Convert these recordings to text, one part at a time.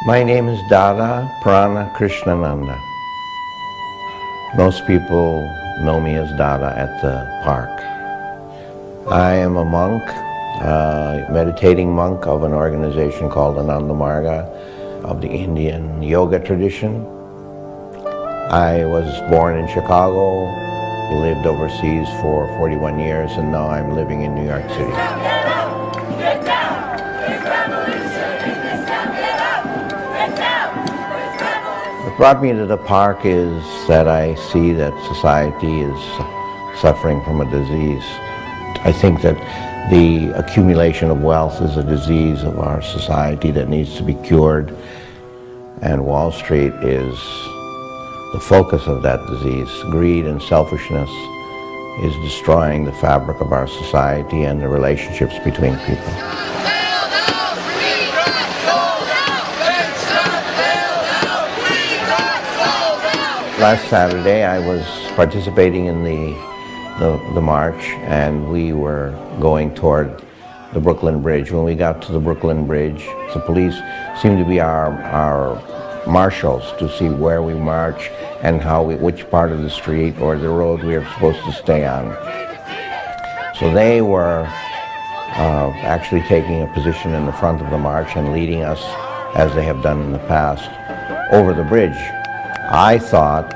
My name is Dadą Pranakrysnanandą. Most people know me as Dada at the park. I am a monk, a meditating monk of an organization called Ananda Margi of the Indian yoga tradition. I was born in Chicago, lived overseas for 41 years, and now I'm living in New York City. What brought me to the park is that I see that society is suffering from a disease. I think that the accumulation of wealth is a disease of our society that needs to be cured, and Wall Street is the focus of that disease. Greed and selfishness is destroying the fabric of our society and the relationships between people. Last Saturday I was participating in the march, and we were going toward the Brooklyn Bridge. When we got to the Brooklyn Bridge, the police seemed to be our marshals to see where we march and which part of the street or the road we were supposed to stay on. So they were actually taking a position in the front of the march and leading us, as they have done in the past, over the bridge. I thought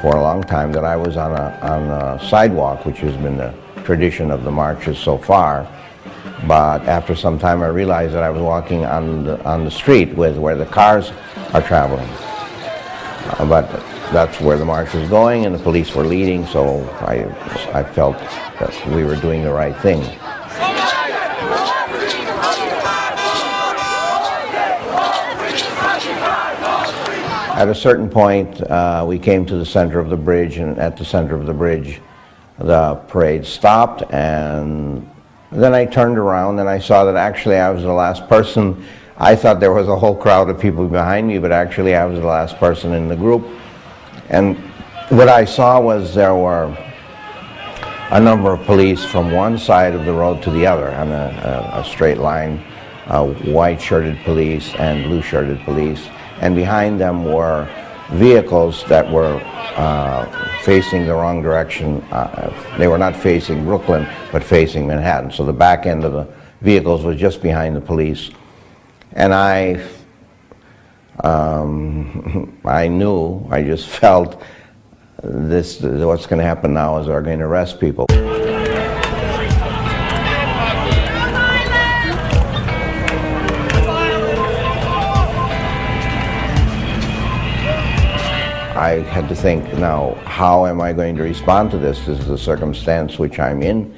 for a long time that I was on a sidewalk, which has been the tradition of the marches so far. But after some time I realized that I was walking on the street where the cars are traveling. But that's where the march was going, and the police were leading, so I felt that we were doing the right thing. At a certain point, we came to the center of the bridge, and at the center of the bridge, the parade stopped, and then I turned around and I saw that actually I was the last person. I thought there was a whole crowd of people behind me, but actually I was the last person in the group. And what I saw was there were a number of police from one side of the road to the other on a straight line, white-shirted police and blue-shirted police. And behind them were vehicles that were facing the wrong direction. They were not facing Brooklyn, but facing Manhattan. So the back end of the vehicles was just behind the police. And I just felt what's going to happen now is they're going to arrest people. I had to think, now, how am I going to respond to this? This is the circumstance which I'm in,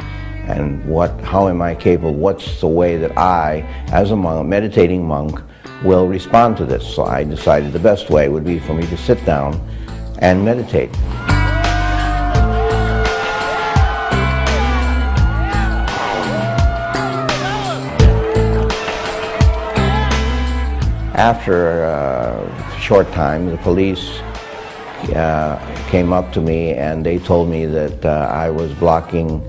and how am I capable? What's the way that I, as a monk, meditating monk, will respond to this? So I decided the best way would be for me to sit down and meditate. After a short time, the police came up to me and they told me that I was blocking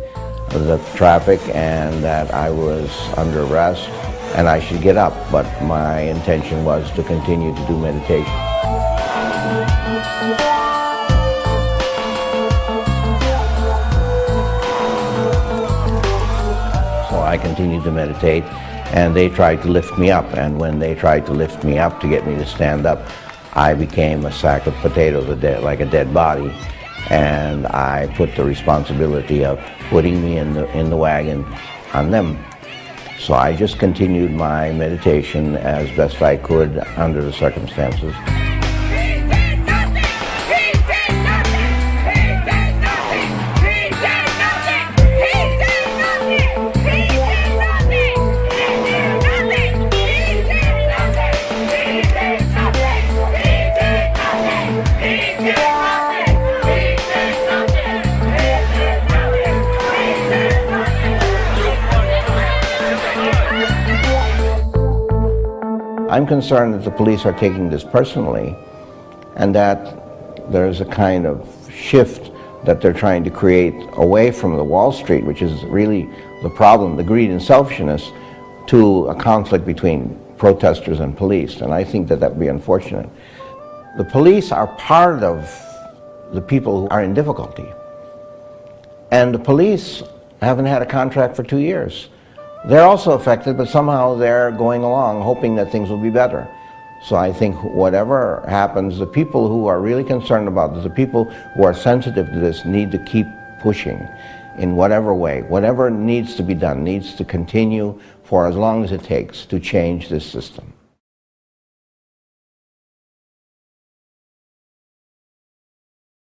the traffic and that I was under arrest and I should get up, but my intention was to continue to do meditation. So I continued to meditate, and they tried to lift me up, and when they tried to lift me up to get me to stand up, I became a sack of potatoes, like a dead body, and I put the responsibility of putting me in the wagon on them. So I just continued my meditation as best I could under the circumstances. I'm concerned that the police are taking this personally, and that there's a kind of shift that they're trying to create away from the Wall Street, which is really the problem, the greed and selfishness, to a conflict between protesters and police, and I think that would be unfortunate. The police are part of the people who are in difficulty. And the police haven't had a contract for 2 years. They're also affected, but somehow they're going along hoping that things will be better. So I think whatever happens, the people who are really concerned about this, the people who are sensitive to this, need to keep pushing in whatever way. Whatever needs to be done needs to continue for as long as it takes to change this system.